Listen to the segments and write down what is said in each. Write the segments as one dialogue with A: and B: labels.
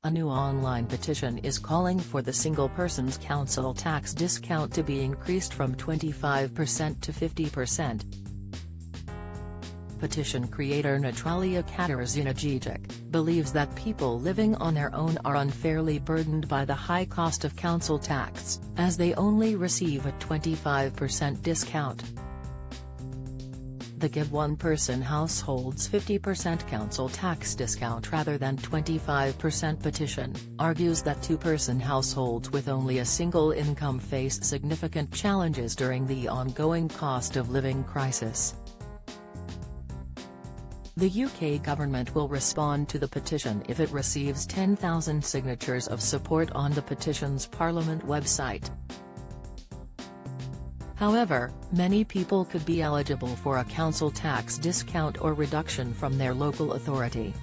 A: A new online petition is calling for the single person's council tax discount to be increased from 25% to 50%. Petition creator Natalia Katarzyna-Dzieciak believes that people living on their own are unfairly burdened by the high cost of council tax, as they only receive a 25% discount. The Give One Person Households 50% council tax discount rather than 25% petition argues that two-person households with only a single income face significant challenges during the ongoing cost of living crisis. The UK government will respond to the petition if it receives 10,000 signatures of support on the petition's Parliament website. However, many people could be eligible for a council tax discount or reduction from their local authority.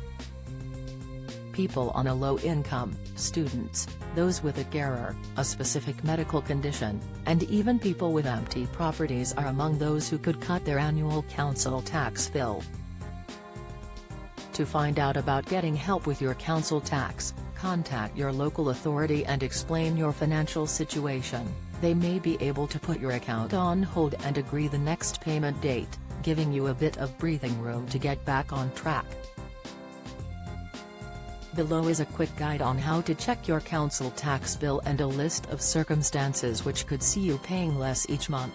A: People on a low income, students, those with a carer, a specific medical condition, and even people with empty properties are among those who could cut their annual council tax bill. To find out about getting help with your council tax, contact your local authority and explain your financial situation. They may be able to put your account on hold and agree the next payment date, giving you a bit of breathing room to get back on track. Below is a quick guide on how to check your council tax bill and a list of circumstances which could see you paying less each month.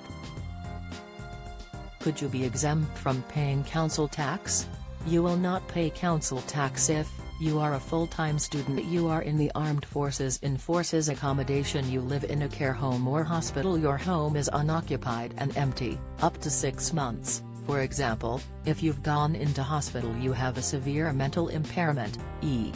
A: Could you be exempt from paying council tax? You will not pay council tax if you are a full-time student, you are in the armed forces, in forces accommodation, you live in a care home or hospital, your home is unoccupied and empty, up to 6 months. For example, if you've gone into hospital, you have a severe mental impairment, e.g.,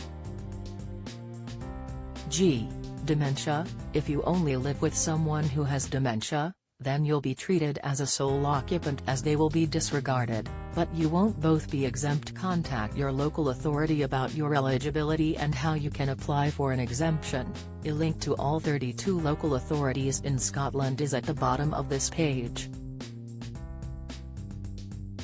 A: dementia. If you only live with someone who has dementia, then you'll be treated as a sole occupant, as they will be disregarded, but you won't both be exempt. Contact your local authority about your eligibility and how you can apply for an exemption. A link to all 32 local authorities in Scotland is at the bottom of this page.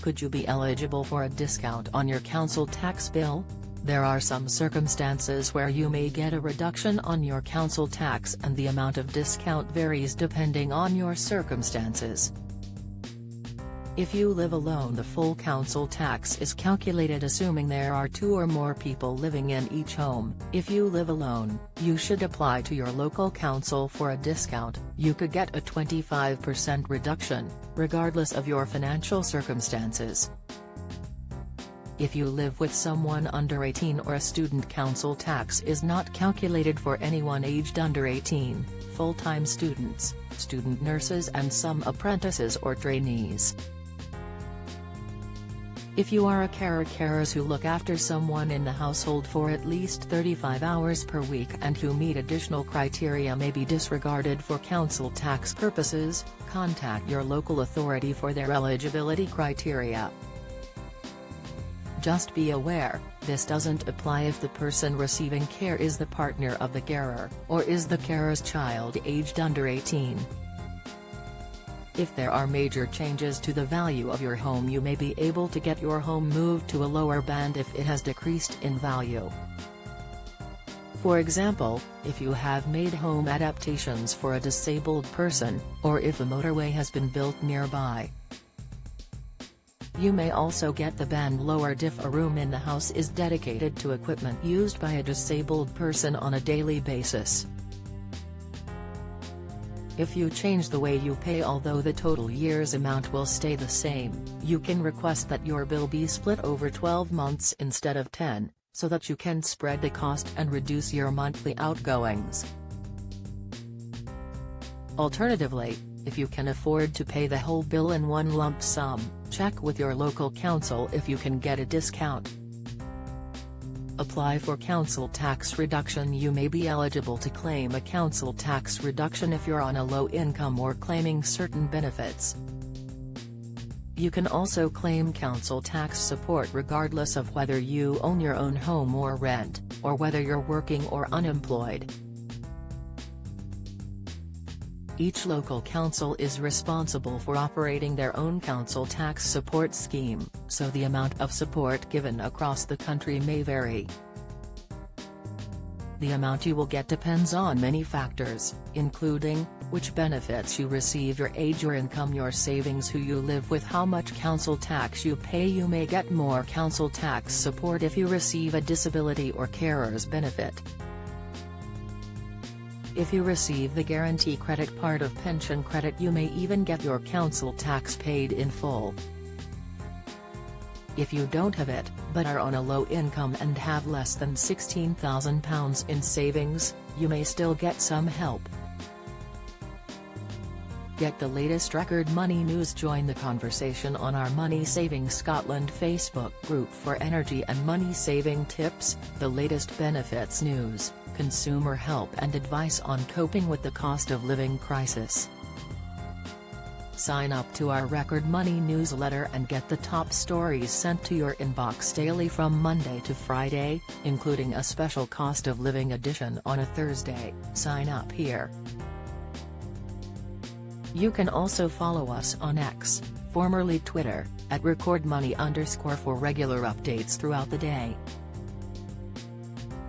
A: Could you be eligible for a discount on your council tax bill? There are some circumstances where you may get a reduction on your council tax, and the amount of discount varies depending on your circumstances. If you live alone, the full council tax is calculated assuming there are 2 or more people living in each home. If you live alone, you should apply to your local council for a discount. You could get a 25% reduction, regardless of your financial circumstances. If you live with someone under 18 or a student, council tax is not calculated for anyone aged under 18, full-time students, student nurses and some apprentices or trainees. If you are a carer, carers who look after someone in the household for at least 35 hours per week and who meet additional criteria may be disregarded for council tax purposes. Contact your local authority for their eligibility criteria. Just be aware, this doesn't apply if the person receiving care is the partner of the carer, or is the carer's child aged under 18. If there are major changes to the value of your home, you may be able to get your home moved to a lower band if it has decreased in value. For example, if you have made home adaptations for a disabled person, or if a motorway has been built nearby. You may also get the band lowered if a room in the house is dedicated to equipment used by a disabled person on a daily basis. If you change the way you pay, although the total year's amount will stay the same, you can request that your bill be split over 12 months instead of 10, so that you can spread the cost and reduce your monthly outgoings. Alternatively, if you can afford to pay the whole bill in one lump sum, check with your local council if you can get a discount. Apply for council tax reduction. You may be eligible to claim a council tax reduction if you're on a low income or claiming certain benefits. You can also claim council tax support regardless of whether you own your own home or rent, or whether you're working or unemployed. Each local council is responsible for operating their own council tax support scheme, so the amount of support given across the country may vary. The amount you will get depends on many factors, including which benefits you receive, your age, your income, your savings, who you live with, how much council tax you pay. You may get more council tax support if you receive a disability or carer's benefit. If you receive the guarantee credit part of pension credit, you may even get your council tax paid in full. If you don't have it, but are on a low income and have less than £16,000 in savings, you may still get some help. Get the latest Record Money news. Join the conversation on our Money Saving Scotland Facebook group for energy and money saving tips, the latest benefits news, consumer help and advice on coping with the cost of living crisis. Sign up to our Record Money newsletter and get the top stories sent to your inbox daily from Monday to Friday, including a special cost of living edition on a Thursday. Sign up here. You can also follow us on X, formerly Twitter, at @RecordMoney_ for regular updates throughout the day.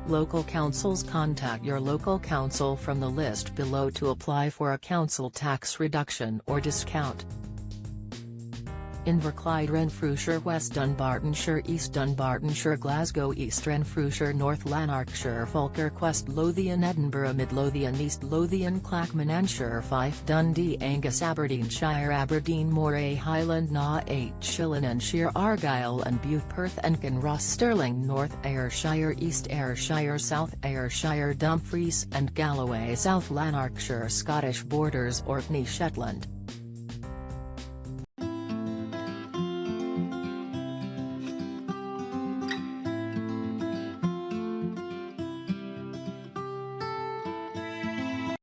A: Local councils. Contact your local council from the list below to apply for a council tax reduction or discount. Inverclyde, Renfrewshire, West Dunbartonshire, East Dunbartonshire, Glasgow, East Renfrewshire, North Lanarkshire, Falkirk, West Lothian, Edinburgh, Mid Lothian, East Lothian, Clackmannanshire, Fife, Dundee, Angus, Aberdeenshire, Aberdeen, Moray, Highland, Naugh, Shillinanshire, Argyll and Bute, Perth and Kinross, Stirling, North Ayrshire, East Ayrshire, South Ayrshire, Dumfries and Galloway, South Lanarkshire, Scottish Borders, Orkney, Shetland.